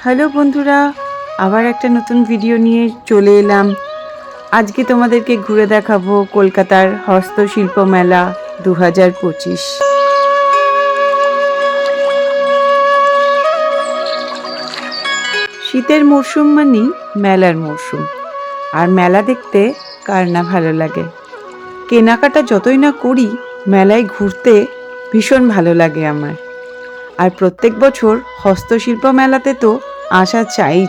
Hello বন্ধুরা, আবার একটা নতুন ভিডিও নিয়ে চলে এলাম। আজকে তোমাদেরকে ঘুরে দেখাবো কলকাতার হস্তশিল্প মেলা 2025। শীতের মরশুম মানেই মেলার মরশুম, আর মেলা দেখতে কার না ভালো লাগে। কেনাকাটা যতই না করি, মেলায় ঘুরতে ভীষণ ভালো লাগে আমার। আর প্রত্যেক বছর হস্তশিল্প মেলাতে তো আসা চাই।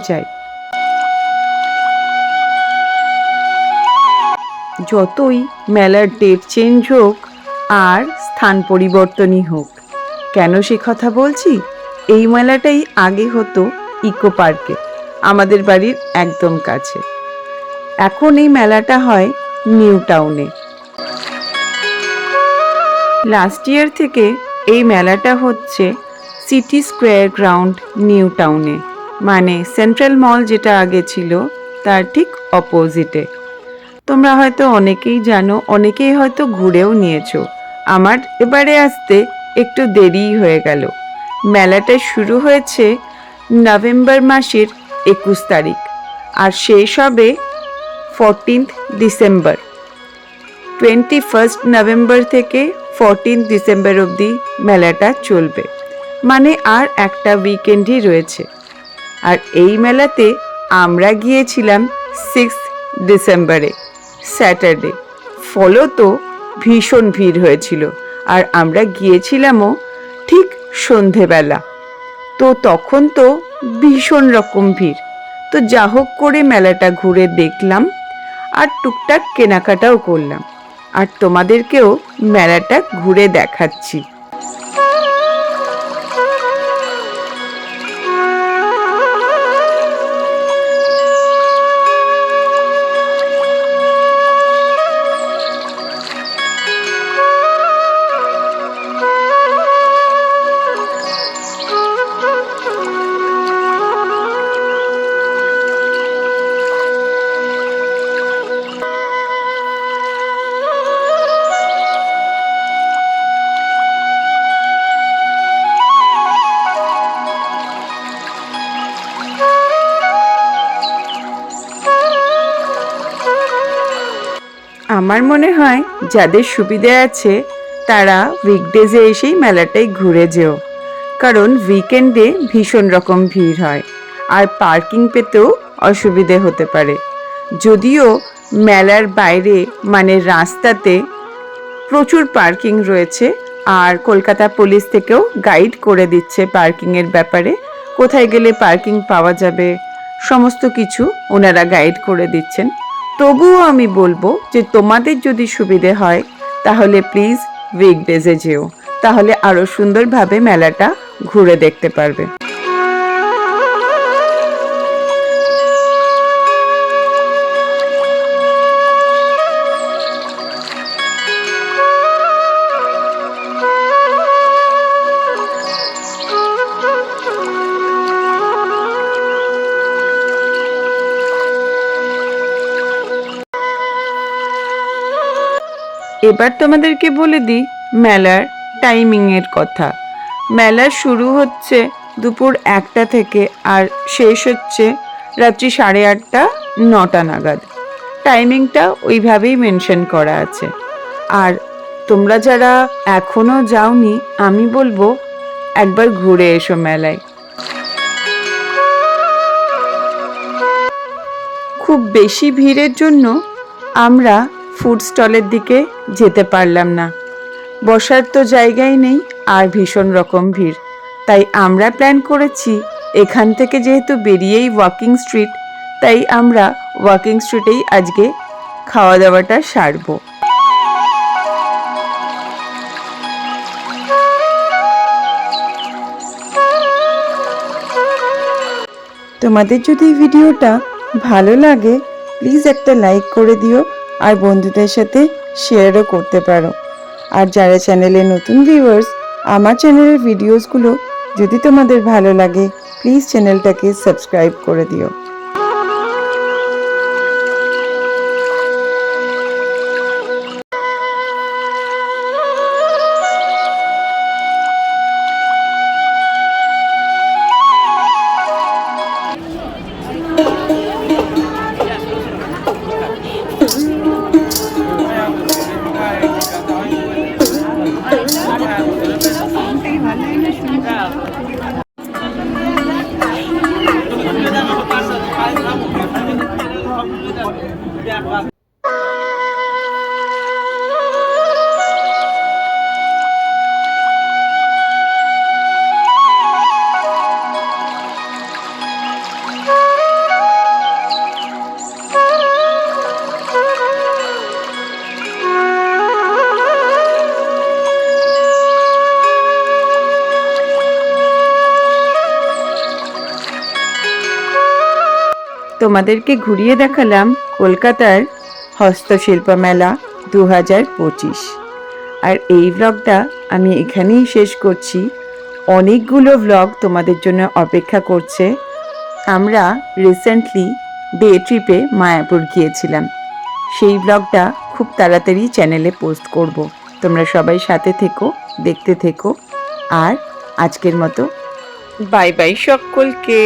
যতই মেলার ডেট চেঞ্জ হোক আর স্থান পরিবর্তনই হোক, কেন সে কথা বলছি, এই মেলাটাই আগে হতো ইকো পার্কে, আমাদের বাড়ির একদম কাছে। এখন এই মেলাটা হয় নিউ টাউনে। লাস্ট ইয়ার থেকে এই মেলাটা হচ্ছে সিটি স্কোয়ার গ্রাউন্ড নিউ টাউনে, মানে সেন্ট্রাল মল যেটা আগে ছিল তার ঠিক অপোজিটে। তোমরা হয়তো অনেকেই জানো, অনেকেই হয়তো ঘুরেও নিয়েছো। আমার এবারে আসতে একটু দেরিই হয়ে গেল। মেলাটা শুরু হয়েছে নভেম্বর মাসের 21 তারিখ আর শেষ হবে 14th ডিসেম্বর। 21 নভেম্বর থেকে 14 ডিসেম্বর অবধি মেলাটা চলবে, মানে আর একটা উইকেন্ডই রয়েছে। আর এই মেলাতে আমরা গিয়েছিলাম 6 ডিসেম্বরে, স্যাটারডে। ফলত ভীষণ ভিড় হয়েছিল, আর আমরা গিয়েছিলামও ঠিক সন্ধেবেলা। তো তখন তো ভীষণ রকম ভিড়। তো যা হোক করে মেলাটা ঘুরে দেখলাম আর টুকটাক কেনাকাটাও করলাম, আর তোমাদেরকেও মেলাটা ঘুরে দেখাচ্ছি। আমার মনে হয় যাদের সুবিধে আছে তারা উইকডেজে এসেই মেলাটাই ঘুরে যেও, কারণ উইকেন্ডে ভীষণ রকম ভিড় হয় আর পার্কিং পেতেও অসুবিধে হতে পারে। যদিও মেলার বাইরে মানে রাস্তাতে প্রচুর পার্কিং রয়েছে, আর কলকাতা পুলিশ থেকেও গাইড করে দিচ্ছে পার্কিংয়ের ব্যাপারে, কোথায় গেলে পার্কিং পাওয়া যাবে সমস্ত কিছু ওনারা গাইড করে দিচ্ছেন। তবুও আমি বলবো যে তোমাদের যদি সুবিধে হয় তাহলে প্লিজ উইকডেজে যেও, তাহলে আরও সুন্দরভাবে মেলাটা ঘুরে দেখতে পারবে। এবার তোমাদেরকে বলে দিই মেলার টাইমিংয়ের কথা। মেলা শুরু হচ্ছে দুপুর 1টা থেকে আর শেষ হচ্ছে রাত্রি 8:30 9টা নাগাদ। টাইমিংটা ওইভাবেই মেনশন করা আছে। আর তোমরা যারা এখনো যাওনি, আমি বলবো একবার ঘুরে এসো মেলায়। খুব বেশি ভিড়ের জন্য আমরা ফুড স্টলের দিকে যেতে পারলাম না, বসার তো জায়গাই নেই আর ভীষণ রকম ভিড়। তাই আমরা প্ল্যান করেছি এখান থেকে যেহেতু বেরিয়েই ওয়াকিং স্ট্রিট, তাই আমরা ওয়াকিং স্ট্রিটেই আজকে খাওয়া দাওয়াটা সারবো। তোমাদের যদি ভিডিওটা ভালো লাগে প্লিজ একটা লাইক করে দিও, আর বন্ধুদের সাথে শেয়ারও করতে পারো। আর যারা চ্যানেলে নতুন ভিউয়ার্স, আমার চ্যানেলের ভিডিওসগুলো যদি তোমাদের ভালো লাগে প্লিজ চ্যানেলটাকে সাবস্ক্রাইব করে দিও। তোমাদেরকে ঘুরিয়ে দেখালাম কলকাতার হস্তশিল্প মেলা 2025। আর এই ব্লগটা আমি এখানেই শেষ করছি। অনেকগুলো ব্লগ তোমাদের জন্য অপেক্ষা করছে। আমরা রিসেন্টলি ডে ট্রিপে মায়াপুর গিয়েছিলাম, সেই ব্লগটা খুব তাড়াতাড়ি চ্যানেলে পোস্ট করব। তোমরা সবাই সাথে থেকো, দেখতে থেকো। আর আজকের মতো বাই বাই সকলকে।